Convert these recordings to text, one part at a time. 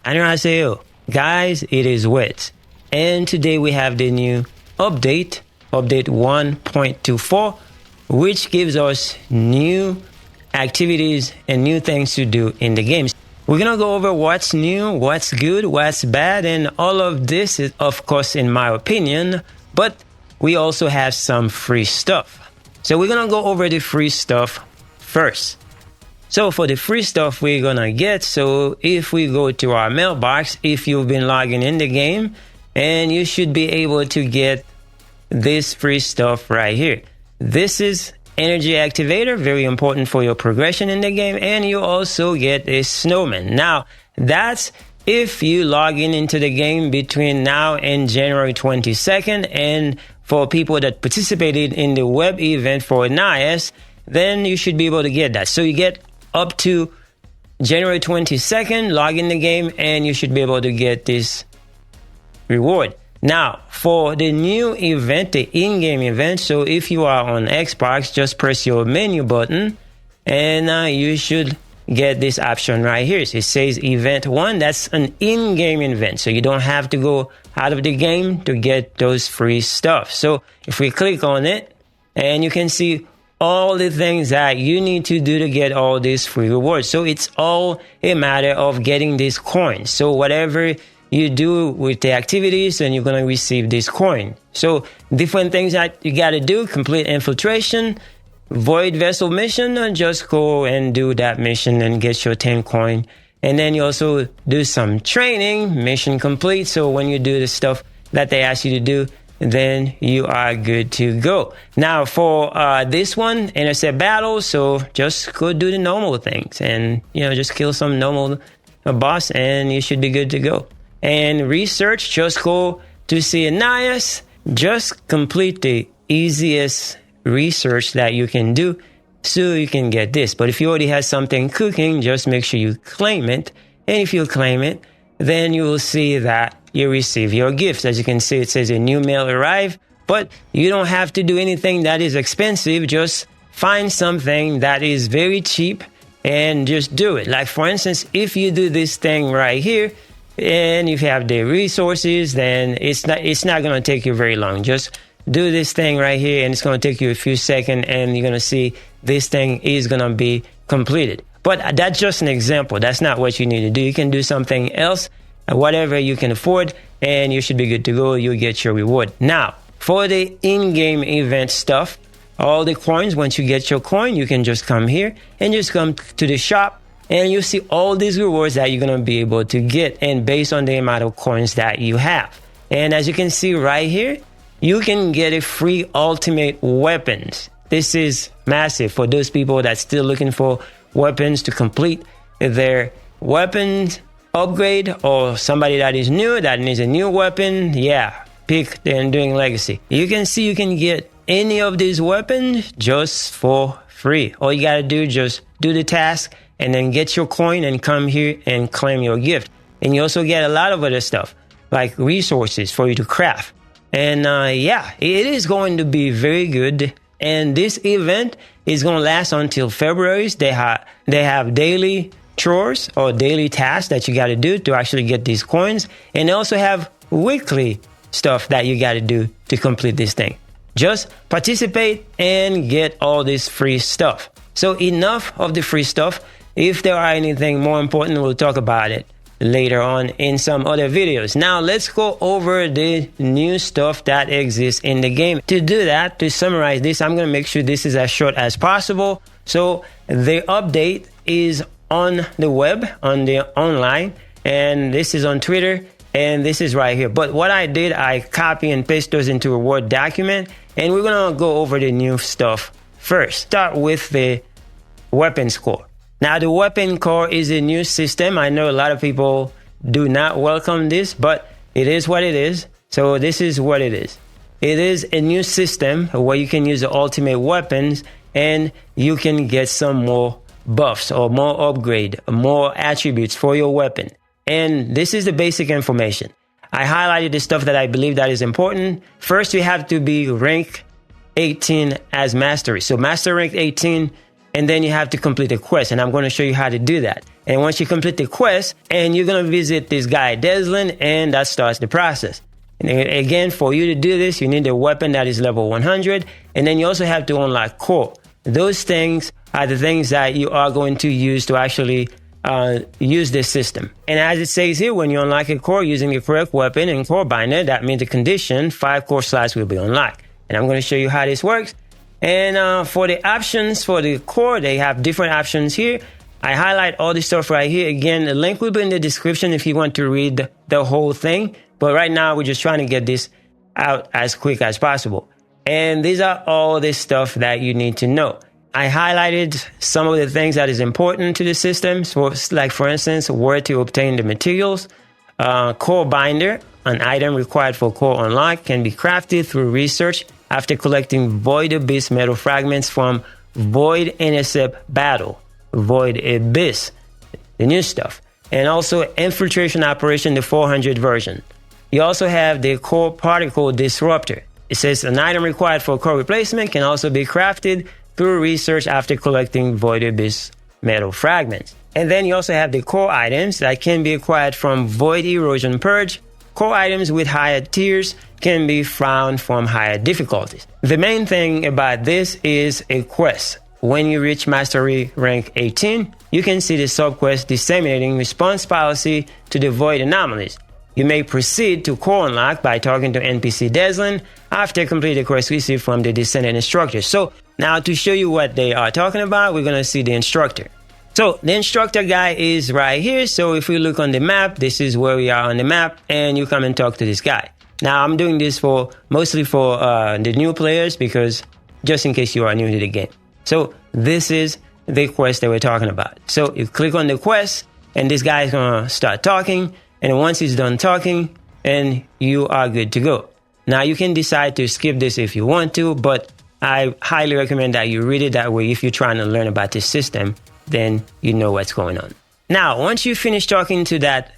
안녕하세요. Guys, it is Wet. And today we have the new update 1.24, which gives us new activities and new things to do in the games. We're going to go over what's new, what's good, what's bad, and all of this is, of course, in my opinion, but we also have some free stuff. So we're going to go over the free stuff first. So for the free stuff we're going to get, so if we go to our mailbox, if you've been logging in the game, and you should be able to get this free stuff right here. This is Energy Activator, very important for your progression in the game, and you also get a snowman. Now, that's if you log in into the game between now and January 22nd, and for people that participated in the web event for Anais, then you should be able to get that. So you get up to January 22nd, log in the game, and you should be able to get this reward. Now, for the new event, the in-game event, so if you are on Xbox, just press your menu button, and you should get this option right here. So it says Event 1, that's an in-game event, so you don't have to go out of the game to get those free stuff. So if we click on it, and you can see all the things that you need to do to get all these free rewards. So it's all a matter of getting these coins. So whatever you do with the activities, and you're going to receive this coin. So different things that you got to do: complete infiltration, void vessel mission, and just go and do that mission and get your 10 coin. And then you also do some training, mission complete. So when you do the stuff that they ask you to do, then you are good to go. Now for this one, intercept battles, so just go do the normal things and, just kill some normal boss and you should be good to go. And research, just go to see Anais, just complete the easiest research that you can do so you can get this. But if you already have something cooking, just make sure you claim it. And if you claim it, then you will see that you receive your gifts. As you can see, it says a new mail arrived, but you don't have to do anything that is expensive. Just find something that is very cheap and just do it. Like for instance, if you do this thing right here, and if you have the resources, then it's not going to take you very long. Just do this thing right here, and it's going to take you a few seconds, and you're going to see this thing is going to be completed. But that's just an example. That's not what you need to do. You can do something else, whatever you can afford, and you should be good to go. You'll get your reward. Now, for the in-game event stuff, all the coins, once you get your coin, you can just come here and just come to the shop, and you see all these rewards that you're going to be able to get, and based on the amount of coins that you have. And as you can see right here, you can get a free ultimate weapons. This is massive for those people that's still looking for weapons to complete their weapons upgrade, or somebody that is new that needs a new weapon. Yeah, pick the Enduring Legacy. You can see you can get any of these weapons just for free. All you gotta do, just do the task and then get your coin and come here and claim your gift. And you also get a lot of other stuff like resources for you to craft. And yeah, it is going to be very good. And this event is going to last until February. They have daily chores or daily tasks that you got to do to actually get these coins. And they also have weekly stuff that you got to do to complete this thing. Just participate and get all this free stuff. So enough of the free stuff. If there are anything more important, we'll talk about it later on in some other videos. Now let's go over the new stuff that exists in the game. To do that, to summarize this, I'm going to make sure this is as short as possible. So the update is on the web, on the online, and this is on Twitter, and this is right here. But what I did, I copy and paste those into a Word document, and we're going to go over the new stuff first. Start with the weapon score. Now, the weapon core is a new system. I know a lot of people do not welcome this, but it is what it is. So this is what it is. It is a new system where you can use the ultimate weapons and you can get some more buffs or more upgrade, more attributes for your weapon. And this is the basic information. I highlighted the stuff that I believe that is important. First, you have to be rank 18 as mastery. So master rank 18, and then you have to complete a quest, and I'm going to show you how to do that. And once you complete the quest, and you're going to visit this guy, Deslan, and that starts the process. And again, for you to do this, you need a weapon that is level 100, and then you also have to unlock core. Those things are the things that you are going to use to actually use this system. And as it says here, when you unlock a core using the correct weapon and core binder, that means the condition 5 core slots will be unlocked. And I'm going to show you how this works. And for the options for the core, they have different options here. I highlight all this stuff right here. Again, the link will be in the description if you want to read the whole thing. But right now, we're just trying to get this out as quick as possible. And these are all the stuff that you need to know. I highlighted some of the things that is important to the system. So like, for instance, where to obtain the materials. Core binder, an item required for core unlock, can be crafted through research after collecting Void Abyss metal fragments from Void Intercept Battle. Void Abyss, the new stuff. And also Infiltration Operation, the 400 version. You also have the Core Particle Disruptor. It says an item required for core replacement can also be crafted through research after collecting Void Abyss metal fragments. And then you also have the core items that can be acquired from Void Erosion Purge. Core items with higher tiers can be found from higher difficulties. The main thing about this is a quest. When you reach Mastery rank 18, you can see the subquest Disseminating Response Policy to the Void Anomalies. You may proceed to core unlock by talking to NPC Deslan after completing the quest received from the Descendant instructor. So now to show you what they are talking about, we're going to see the instructor. So the instructor guy is right here. So if we look on the map, this is where we are on the map, and you come and talk to this guy. Now I'm doing this mostly for the new players, because just in case you are new to the game. So this is the quest that we're talking about. So you click on the quest, and this guy is going to start talking. And once he's done talking, and you are good to go. Now you can decide to skip this if you want to, but I highly recommend that you read it that way. If you're trying to learn about this system, then you know what's going on. Now, once you finish talking to that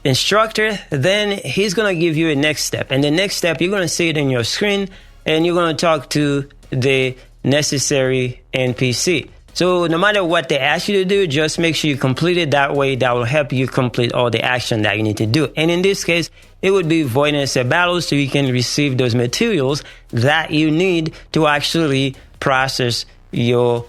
instructor, then he's going to give you a next step. And the next step, you're going to see it in your screen, and you're going to talk to the necessary NPC. So no matter what they ask you to do, just make sure you complete it. That way, that will help you complete all the action that you need to do. And in this case, it would be Void Intercept Battles, so you can receive those materials that you need to actually process your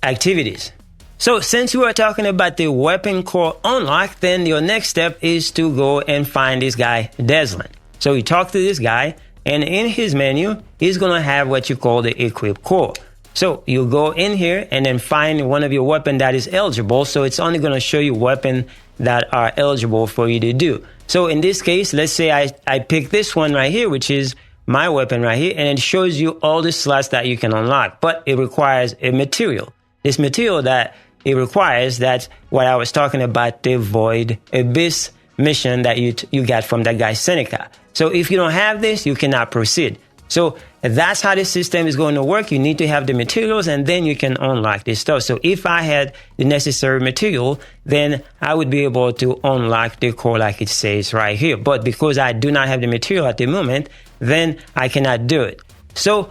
activities. So since we are talking about the weapon core unlock, then your next step is to go and find this guy, Deslan. So you talk to this guy, and in his menu, he's going to have what you call the equip core. So you go in here and then find one of your weapon that is eligible. So it's only going to show you weapons that are eligible for you to do. So in this case, let's say I pick this one right here, which is my weapon right here, and it shows you all the slots that you can unlock, but it requires a material. This material that it requires, that's what I was talking about, the Void Abyss mission that you got from that guy Seneca. So if you don't have this, you cannot proceed. So that's how the system is going to work. You need to have the materials, and then you can unlock this stuff. So if I had the necessary material, then I would be able to unlock the core like it says right here. But because I do not have the material at the moment, then I cannot do it. So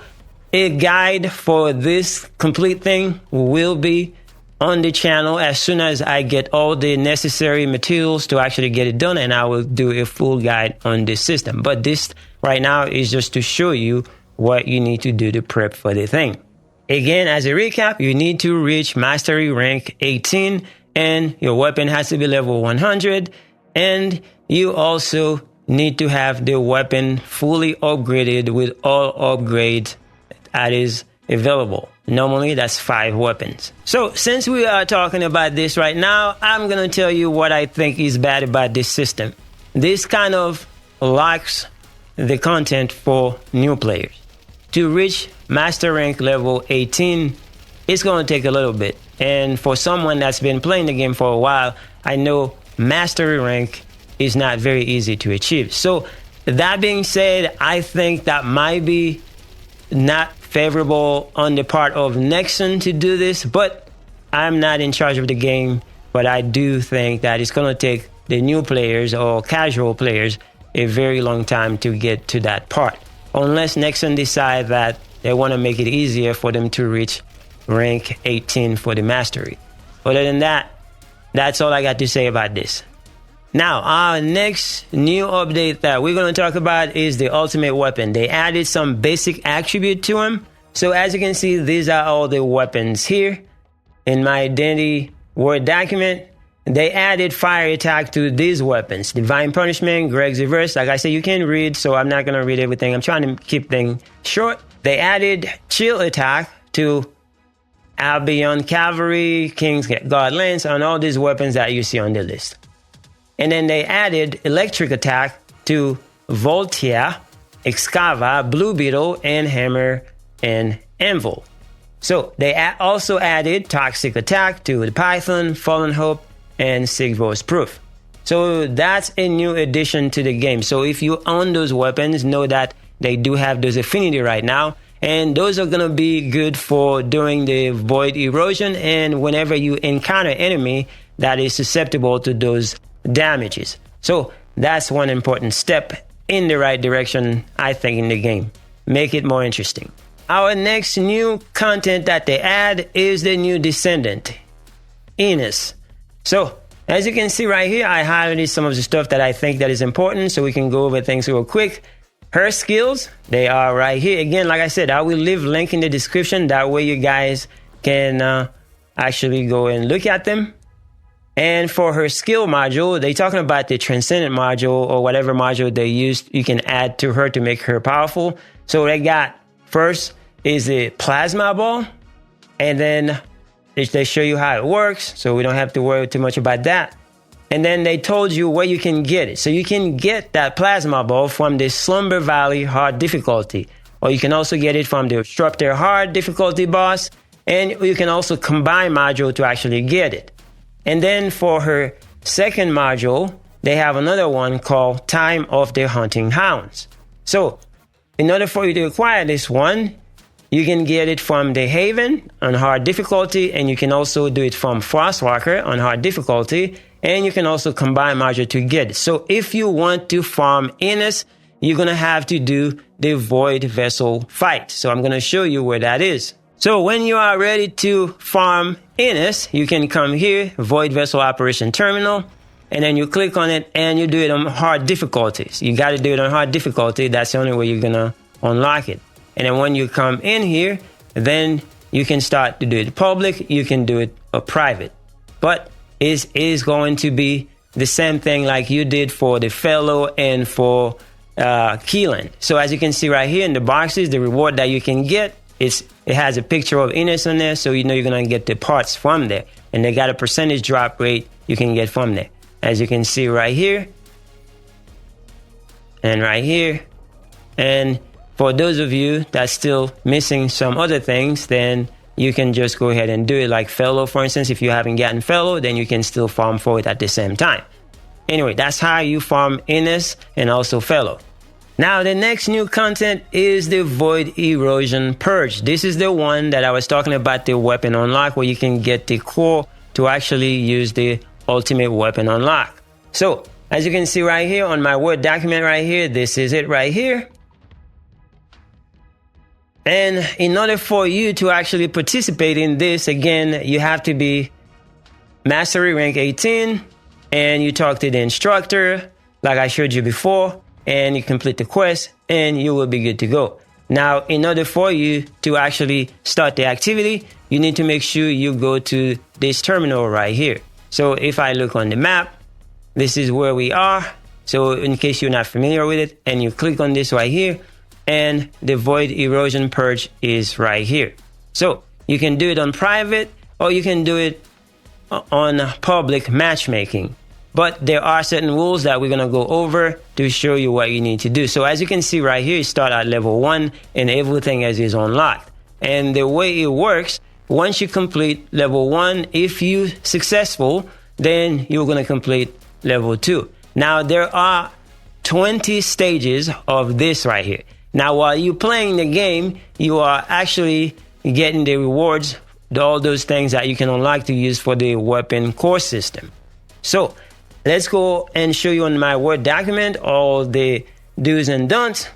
a guide for this complete thing will be on the channel as soon as I get all the necessary materials to actually get it done, and I will do a full guide on this system. But this right now is just to show you what you need to do to prep for the thing. Again, as a recap, you need to reach Mastery rank 18, and your weapon has to be level 100, and you also need to have the weapon fully upgraded with all upgrades that is available. Normally, that's 5 weapons. So since we are talking about this right now, I'm going to tell you what I think is bad about this system. This kind of lacks the content for new players. To reach Master rank level 18, it's going to take a little bit. And for someone that's been playing the game for a while, I know Mastery rank is not very easy to achieve. So that being said, I think that might be not favorable on the part of Nexon to do this, but I'm not in charge of the game. But I do think that it's going to take the new players or casual players a very long time to get to that part, unless Nexon decide that they want to make it easier for them to reach rank 18 for the mastery. Other than that, That's all I got to say about this. Now, our next new update that we're going to talk about is the ultimate weapon. They added some basic attribute to them. So as you can see, these are all the weapons here in my identity Word document. They added fire attack to these weapons. Divine Punishment, Greg's Reverse. Like I said, you can read, so I'm not going to read everything. I'm trying to keep things short. They added chill attack to Albion Cavalry, King's Guard Lance, and all these weapons that you see on the list. And then they added electric attack to Voltaire, Excava, Blue Beetle, and Hammer and Anvil. So they also added toxic attack to the Python, Fallen Hope, and Sigvor's Proof. So that's a new addition to the game. So if you own those weapons, know that they do have those affinity right now. And those are going to be good for doing the void erosion and whenever you encounter enemy that is susceptible to those damages. So that's one important step in the right direction, I think, in the game. Make it more interesting. Our next new content that they add is the new Descendant, Ines. So as you can see right here, I highlighted some of the stuff that I think that is important, so we can go over things real quick. Her skills, they are right here. Again, like I said, I will leave link in the description. That way you guys can actually go and look at them. And for her skill module, they're talking about the Transcendent module or whatever module they use, you can add to her to make her powerful. So they got first is the plasma ball, and then they show you how it works, so we don't have to worry too much about that. And then they told you where you can get it. So you can get that plasma ball from the Slumber Valley hard difficulty, or you can also get it from the Disruptor hard difficulty boss, and you can also combine module to actually get it. And then for her second module, they have another one called Time of the Hunting Hounds. So in order for you to acquire this one, you can get it from the Haven on hard difficulty, and you can also do it from Frostwalker on hard difficulty, and you can also combine module to get it. So if you want to farm Ines, you're going to have to do the Void Vessel fight. So I'm going to show you where that is. So when you are ready to farm Ines, you can come here, Void Vessel Operation Terminal, and then you click on it and you do it on hard difficulties. You got to do it on hard difficulty. That's the only way you're going to unlock it. And then when you come in here, then you can start to do it public. You can do it private. But it is going to be the same thing like you did for the Fellow and for Keelan. So as you can see right here in the boxes, the reward that you can get, it has a picture of Ines on there, so you know you're going to get the parts from there. And they got a percentage drop rate you can get from there. As you can see right here, and right here, and for those of you that's still missing some other things, then you can just go ahead and do it like Fellow, for instance. If you haven't gotten Fellow, then you can still farm for it at the same time. Anyway, that's how you farm Ines and also Fellow. Now, the next new content is the Void Erosion Purge. This is the one that I was talking about, the weapon unlock, where you can get the core to actually use the ultimate weapon unlock. So, as you can see right here on my Word document right here, this is it right here. And in order for you to actually participate in this, again, you have to be Mastery Rank 18, and you talk to the instructor, like I showed you before, and you complete the quest, and you will be good to go. Now, in order for you to actually start the activity, you need to make sure you go to this terminal right here. So if I look on the map, this is where we are. So in case you're not familiar with it, and you click on this right here, and the Void Erosion Purge is right here. So you can do it on private, or you can do it on public matchmaking. But there are certain rules that we're going to go over to show you what you need to do. So as you can see right here, you start at level 1 and everything as is unlocked. And the way it works, once you complete level 1, if you're successful, then you're going to complete level 2. Now there are 20 stages of this right here. Now, while you're playing the game, you are actually getting the rewards, all those things that you can unlock to use for the weapon core system. So let's go and show you on my Word document all the do's and don'ts.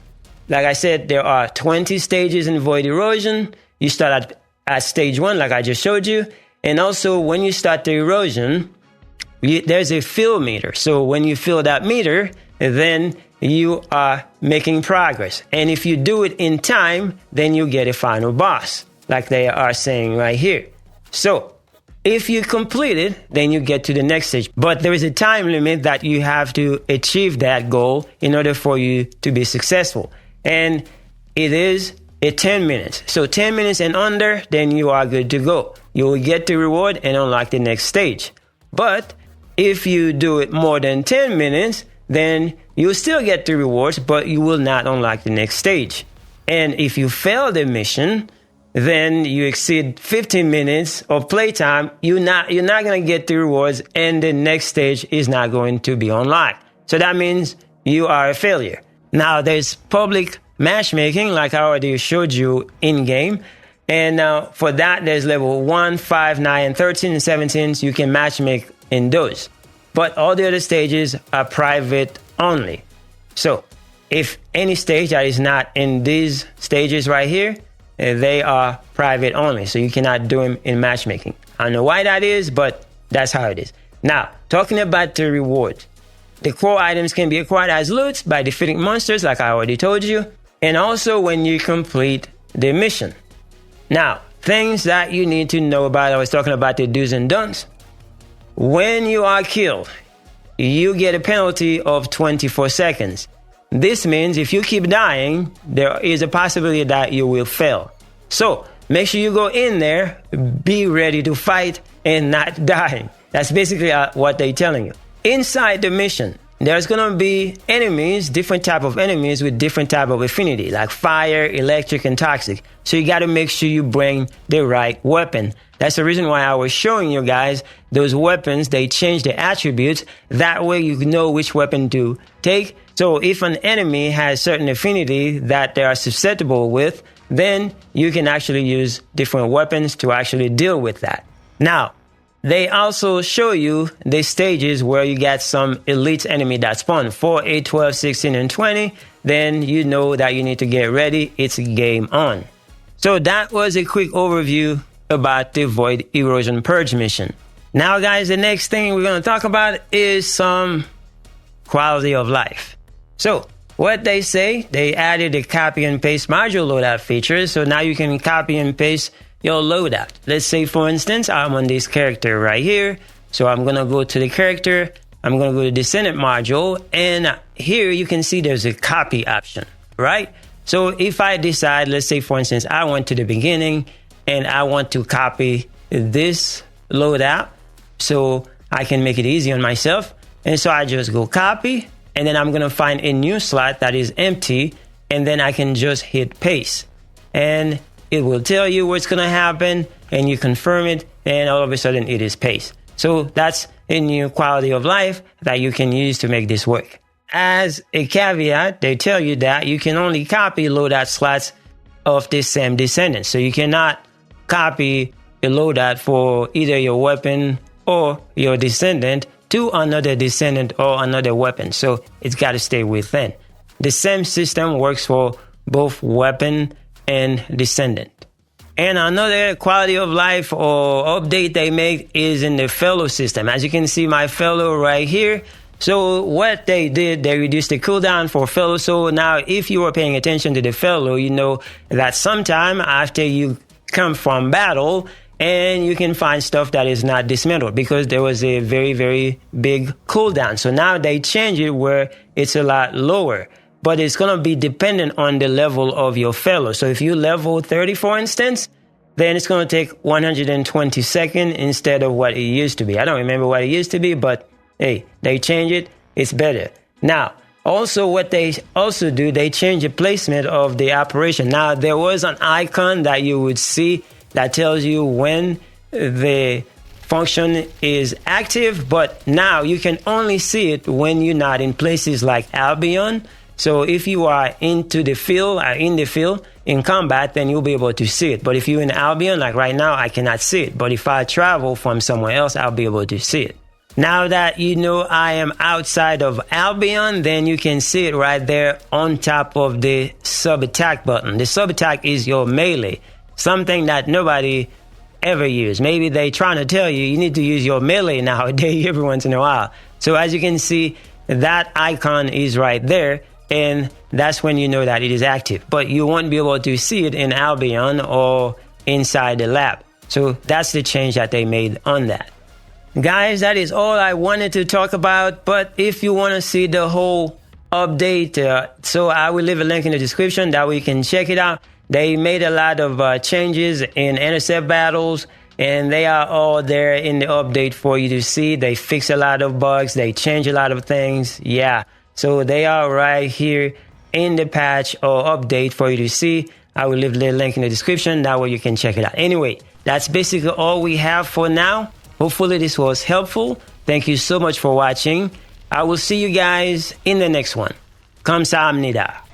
Like I said, there are 20 stages in Void Erosion. You start at stage 1, like I just showed you. And also, when you start the erosion, there's a fill meter. So when you fill that meter, then you are making progress. And if you do it in time, then you get a final boss, like they are saying right here. So if you complete it, then you get to the next stage. But there is a time limit that you have to achieve that goal in order for you to be successful. And it is 10 minutes. So 10 minutes and under, then you are good to go. You will get the reward and unlock the next stage. But if you do it more than 10 minutes, then you'll still get the rewards, but you will not unlock the next stage. And if you fail the mission, then you exceed 15 minutes of playtime, you're not going to get the rewards, and the next stage is not going to be unlocked. So that means you are a failure. Now, there's public matchmaking, like I already showed you in game. And for that, there's level 1, 5, 9, 13, and 17. So you can matchmake in those. But all the other stages are private only. So if any stage that is not in these stages right here, they are private only. So you cannot do them in matchmaking. I don't know why that is, but that's how it is. Now, talking about the reward. The core items can be acquired as loot by defeating monsters, like I already told you. And also when you complete the mission. Now, things that you need to know about, I was talking about the do's and don'ts. When you are killed, you get a penalty of 24 seconds. This means if you keep dying, there is a possibility that you will fail. So make sure you go in there, be ready to fight and not dying. That's basically what they're telling you. Inside the mission, there's going to be enemies, different type of enemies with different type of affinity, like fire, electric, and toxic. So you got to make sure you bring the right weapon. That's the reason why I was showing you guys those weapons. They change the attributes. That way you know which weapon to take. So if an enemy has certain affinity that they are susceptible with, then you can actually use different weapons to actually deal with that. Now, they also show you the stages where you get some elite enemy that spawn 4, 8, 12, 16, and 20. Then you know that you need to get ready. It's game on. So that was a quick overview about the Void Erosion Purge mission. Now, guys, the next thing we're going to talk about is some quality of life. So what they say, they added a copy and paste module loadout feature. So now you can copy and paste your loadout. Let's say, for instance, I'm on this character right here. So I'm going to go to the character. I'm going to go to Descendant module. And here you can see there's a copy option, right? So if I decide, let's say, for instance, I went to the beginning and I want to copy this loadout so I can make it easy on myself. And so I just go copy, and then I'm going to find a new slot that is empty, and then I can just hit paste. And it will tell you what's going to happen, and you confirm it, and all of a sudden it is paste. So that's a new quality of life that you can use to make this work. As a caveat, they tell you that you can only copy loadout slots of the same descendant. So you cannot copy a loadout for either your weapon or your descendant to another descendant or another weapon. So it's got to stay within. The same system works for both weapon and descendant. And another quality of life or update they make is in the fellow system. As you can see, my fellow right here. So what they did, they reduced the cooldown for fellow. So now if you are paying attention to the fellow, you know that sometime after you come from battle, and you can find stuff that is not dismantled because there was a very, very big cooldown. So now they change it where it's a lot lower, but it's going to be dependent on the level of your fellow. So if you level 30, for instance, then it's going to take 120 seconds instead of what it used to be. I don't remember what it used to be, but hey, they change it. It's better. Now, also what they also do, they change the placement of the operation. Now, there was an icon that you would see that tells you when the function is active, but now you can only see it when you're not in places like Albion. So if you are in the field in combat, then you'll be able to see it. But if you're in Albion, like right now, I cannot see it. But if I travel from somewhere else, I'll be able to see it. Now that you know I am outside of Albion, then you can see it right there on top of the sub-attack button. The sub-attack is your melee, something that nobody ever use. Maybe they trying to tell you need to use your melee nowadays every once in a while. So as you can see, that icon is right there, and that's when you know that it is active. But you won't be able to see it in Albion or inside the lab. So that's the change that they made on that. Guys, that is all I wanted to talk about. But if you want to see the whole update, so I will leave a link in the description, that way you can check it out. They made a lot of changes in intercept battles, and they are all there in the update for you to see. They fix a lot of bugs, they change a lot of things. Yeah, so they are right here in the patch or update for you to see. I will leave the link in the description, that way you can check it out. Anyway, that's basically all we have for now. Hopefully this was helpful. Thank you so much for watching. I will see you guys in the next one. 감사합니다.